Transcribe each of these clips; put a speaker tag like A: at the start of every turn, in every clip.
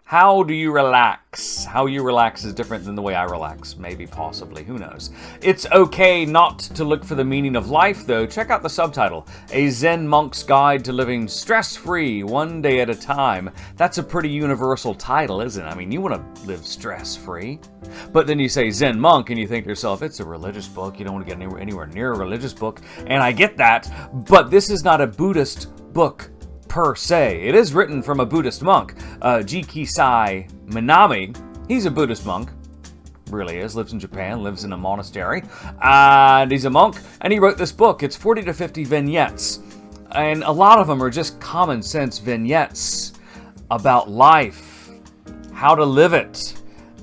A: How do you relax? How you relax is different than the way I relax. Maybe, possibly, who knows? It's okay not to look for the meaning of life, though. Check out the subtitle. A Zen Monk's Guide to Living Stress-Free, One Day at a Time. That's a pretty universal title, isn't it? I mean, you want to live stress-free. But then you say Zen Monk, and you think to yourself, it's a religious book. You don't want to get anywhere near a religious book. And I get that, but this is not a Buddhist book per se. It is written from a Buddhist monk, Jikisai Minami. He's a Buddhist monk, really is, lives in Japan, lives in a monastery, and he's a monk, and he wrote this book. It's 40 to 50 vignettes, and a lot of them are just common sense vignettes about life, how to live it,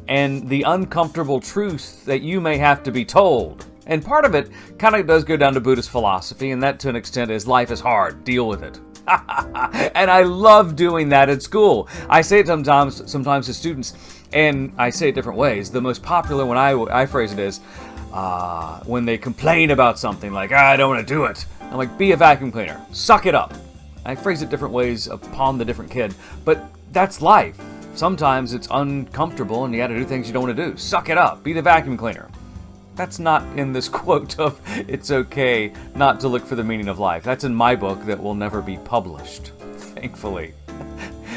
A: and the uncomfortable truth that you may have to be told. And part of it kind of does go down to Buddhist philosophy, and that to an extent is life is hard, deal with it. And I love doing that at school. I say it sometimes to students, and I say it different ways. The most popular when I phrase it is when they complain about something, like, I don't want to do it. I'm like, be a vacuum cleaner. Suck it up. I phrase it different ways upon the different kid, but that's life. Sometimes it's uncomfortable and you got to do things you don't want to do. Suck it up. Be the vacuum cleaner. That's not in this quote of it's okay not to look for the meaning of life. That's in my book that will never be published, thankfully.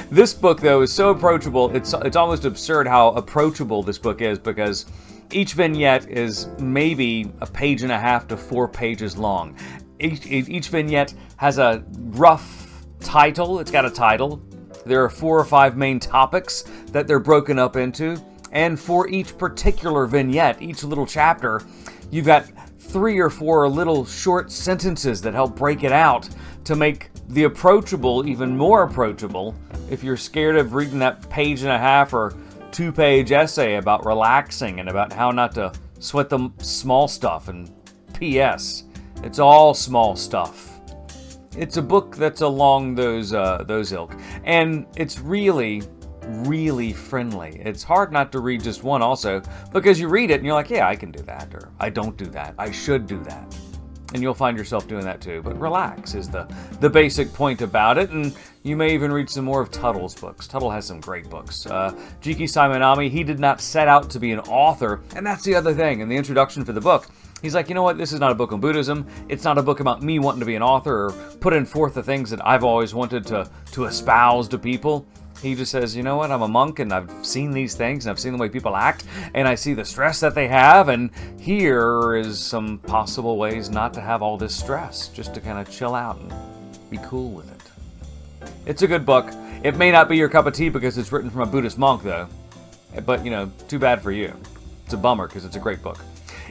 A: This book, though, is so approachable. It's almost absurd how approachable this book is, because each vignette is maybe a page and a half to 4 pages long. Each vignette has a rough title. It's got a title. There are 4 or 5 main topics that they're broken up into. And for each particular vignette, each little chapter, you've got 3 or 4 little short sentences that help break it out to make the approachable even more approachable. If you're scared of reading that page and a half or 2-page essay about relaxing and about how not to sweat the small stuff, and P.S., it's all small stuff. It's a book that's along those ilk, and it's really friendly. It's hard not to read just one also, because you read it and you're like, yeah, I can do that, or I don't do that, I should do that. And you'll find yourself doing that too. But relax is the basic point about it, and you may even read some more of Tuttle's books. Tuttle has some great books. Jikisai Minami, he did not set out to be an author, and that's the other thing. In the introduction for the book, he's like, you know what, this is not a book on Buddhism. It's not a book about me wanting to be an author or putting forth the things that I've always wanted to espouse to people. He just says, you know what, I'm a monk and I've seen these things and I've seen the way people act and I see the stress that they have, and here is some possible ways not to have all this stress, just to kind of chill out and be cool with it. It's a good book. It may not be your cup of tea because it's written from a Buddhist monk, though. But, you know, too bad for you. It's a bummer because it's a great book.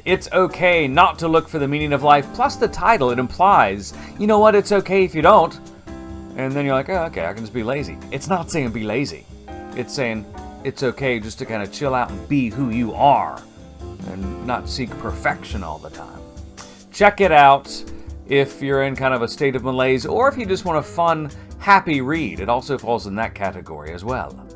A: It's okay not to look for the meaning of life. Plus the title, it implies, you know what, it's okay if you don't. And then you're like, oh, okay, I can just be lazy. It's not saying be lazy. It's saying it's okay just to kind of chill out and be who you are and not seek perfection all the time. Check it out if you're in kind of a state of malaise, or if you just want a fun, happy read. It also falls in that category as well.